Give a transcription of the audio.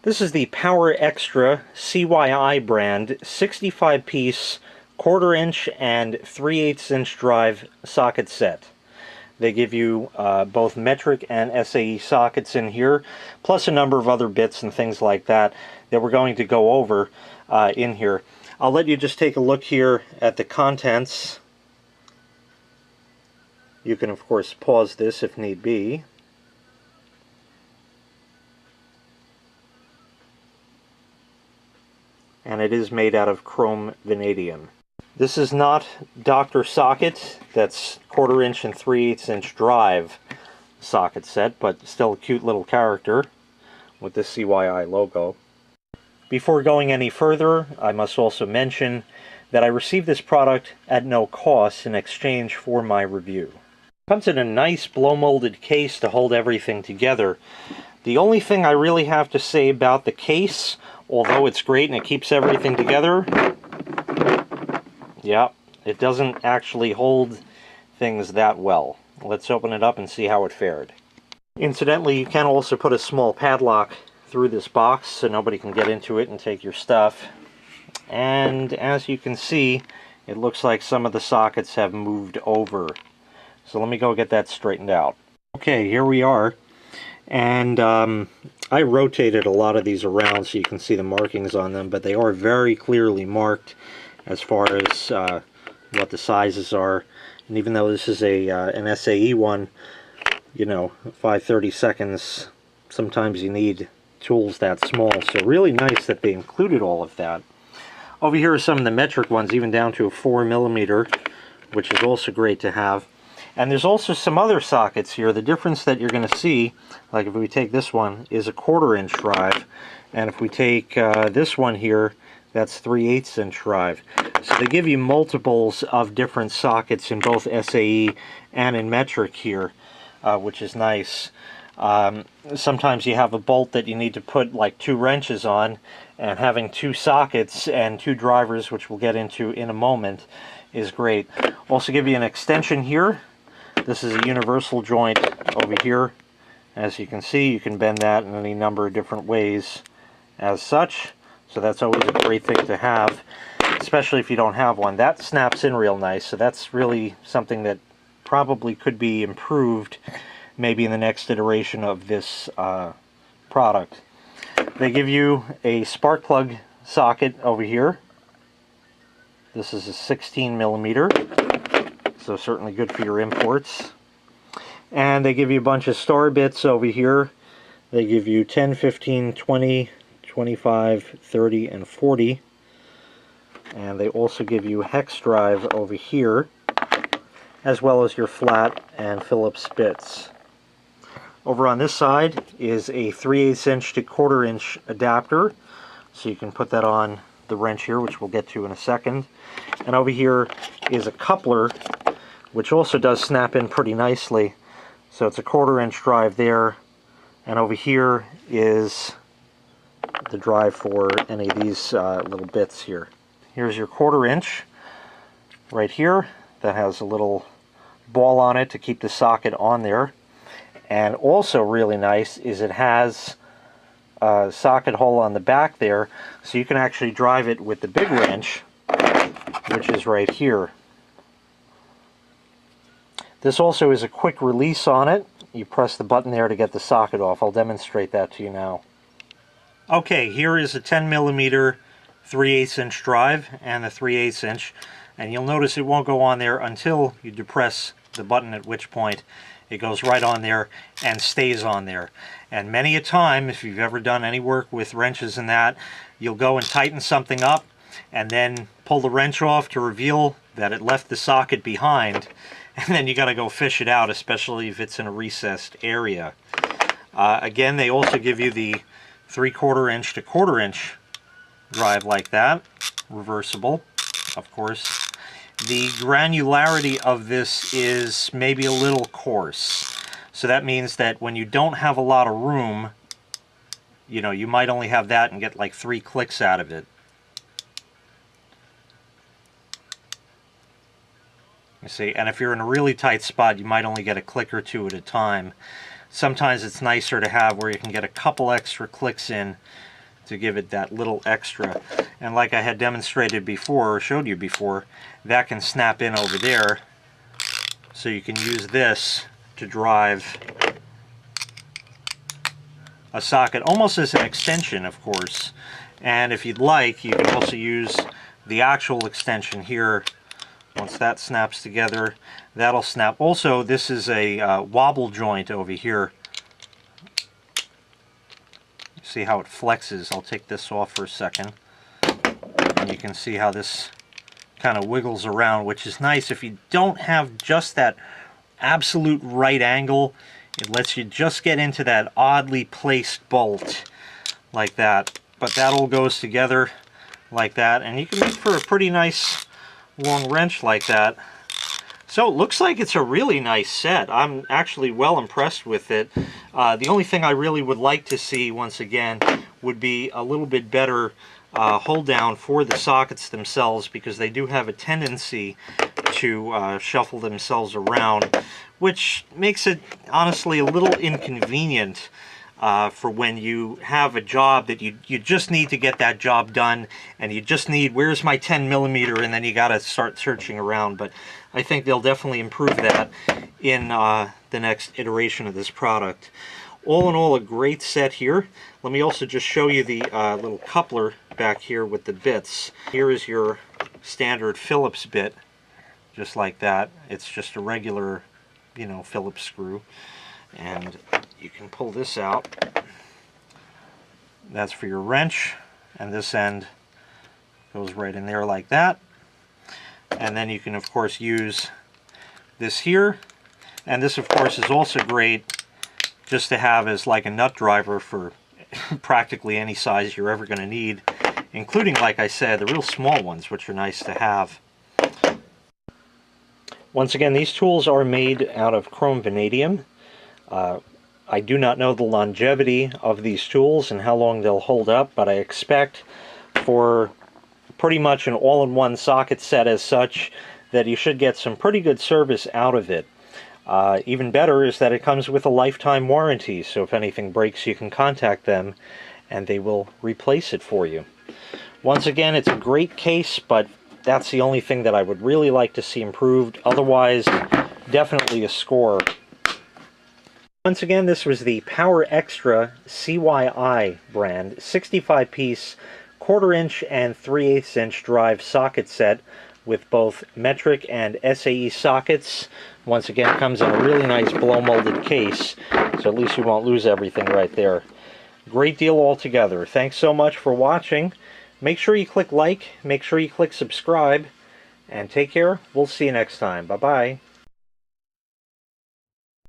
This is the Powerextra CYI brand 65-piece 1/4 inch and 3/8 inch drive socket set. They give you both metric and SAE sockets in here, plus a number of other bits and things like that that we're going to go over in here. I'll let you just take a look here at the contents. You can, of course, pause this if need be. And it is made out of chrome vanadium. This is not Dr. Socket, that's 1/4 inch and 3/8 inch drive socket set, but still a cute little character with the CYI logo. Before going any further, I must also mention that I received this product at no cost in exchange for my review. It comes in a nice blow-molded case to hold everything together. The only thing I really have to say about the case, although it's great and it keeps everything together, yeah, it doesn't actually hold things that well. Let's open it up and see how it fared. Incidentally, you can also put a small padlock through this box so nobody can get into it and take your stuff. And as you can see, it looks like some of the sockets have moved over. So let me go get that straightened out. Okay, here we are. And I rotated a lot of these around so you can see the markings on them, but they are very clearly marked as far as what the sizes are. And even though this is an SAE one, you know, 5/32, sometimes you need tools that small. So really nice that they included all of that. Over here are some of the metric ones, even down to a 4mm, which is also great to have. And there's also some other sockets here. The difference that you're going to see, like if we take this one, is a 1/4 inch drive. And if we take this one here, that's 3/8 inch drive. So they give you multiples of different sockets in both SAE and in metric here, which is nice. Sometimes you have a bolt that you need to put like 2 wrenches on, and having 2 sockets and 2 drivers, which we'll get into in a moment, is great. Also give you an extension here. This is a universal joint over here. As you can see, you can bend that in any number of different ways as such. So that's always a great thing to have, especially if you don't have one. That snaps in real nice, so that's really something that probably could be improved maybe in the next iteration of this product. They give you a spark plug socket over here. This is a 16mm, so certainly good for your imports. And they give you a bunch of star bits over here. They give you 10, 15, 20, 25, 30, and 40. And they also give you hex drive over here, as well as your flat and Phillips bits. Over on this side is a 3/8 inch to 1/4 inch adapter, so you can put that on the wrench here, which we'll get to in a second. And over here is a coupler, which also does snap in pretty nicely. So it's a 1/4 inch drive there, and over here is the drive for any of these little bits here. Here's your 1/4 inch right here that has a little ball on it to keep the socket on there. And also really nice is it has a socket hole on the back there, so you can actually drive it with the big wrench, which is right here. This also is a quick release on it. You press the button there to get the socket off. I'll demonstrate that to you now. Okay, here is a 10mm 3/8 inch drive and the 3/8 inch, and you'll notice it won't go on there until you depress the button, at which point it goes right on there and stays on there. And many a time, if you've ever done any work with wrenches and that, you'll go and tighten something up and then pull the wrench off to reveal that it left the socket behind, and then you got to go fish it out, especially if it's in a recessed area. Again, they also give you the 3/4 inch to 1/4 inch drive like that, reversible, of course. The granularity of this is maybe a little coarse. So that means that when you don't have a lot of room, you know, you might only have that and get like 3 clicks out of it. You see, and if you're in a really tight spot, you might only get a click or 2 at a time. Sometimes it's nicer to have where you can get a couple extra clicks in to give it that little extra. And like I had demonstrated before, or showed you before, that can snap in over there, so you can use this to drive a socket, almost as an extension, of course. And if you'd like, you can also use the actual extension here. Once that snaps together, that'll snap. Also, this is a wobble joint over here. See how it flexes. I'll take this off for a second. And you can see how this kind of wiggles around, which is nice. If you don't have just that absolute right angle, it lets you just get into that oddly placed bolt like that. But that all goes together like that, and you can make for a pretty nice long wrench like that. So it looks like it's a really nice set. I'm actually well impressed with it. The only thing I really would like to see, once again, would be a little bit better hold down for the sockets themselves, because they do have a tendency to shuffle themselves around, which makes it honestly a little inconvenient for when you have a job that you just need to get that job done, and you just need, where's my 10mm, and then you got to start searching around. But I think they'll definitely improve that in the next iteration of this product. All in all, a great set here. Let me also just show you the little coupler back here with the bits. Here is your standard Phillips bit, just like that. It's just a regular, you know, Phillips screw. And you can pull this out. That's for your wrench, and this end goes right in there like that. And then you can, of course, use this here. And this, of course, is also great just to have as like a nut driver for practically any size you're ever going to need, including, like I said, the real small ones, which are nice to have. Once again, these tools are made out of chrome vanadium. I do not know the longevity of these tools and how long they'll hold up, but I expect for pretty much an all-in-one socket set as such that you should get some pretty good service out of it. Even better is that it comes with a lifetime warranty, so if anything breaks, you can contact them and they will replace it for you. Once again, it's a great case, but that's the only thing that I would really like to see improved. Otherwise, definitely a score. Once again, this was the Powerextra CYI brand 65-piece 1/4 inch and 3/8 inch drive socket set with both metric and SAE sockets. Once again, it comes in a really nice blow molded case, so at least you won't lose everything right there. Great deal altogether. Thanks so much for watching. Make sure you click like, make sure you click subscribe, and take care. We'll see you next time. Bye-bye.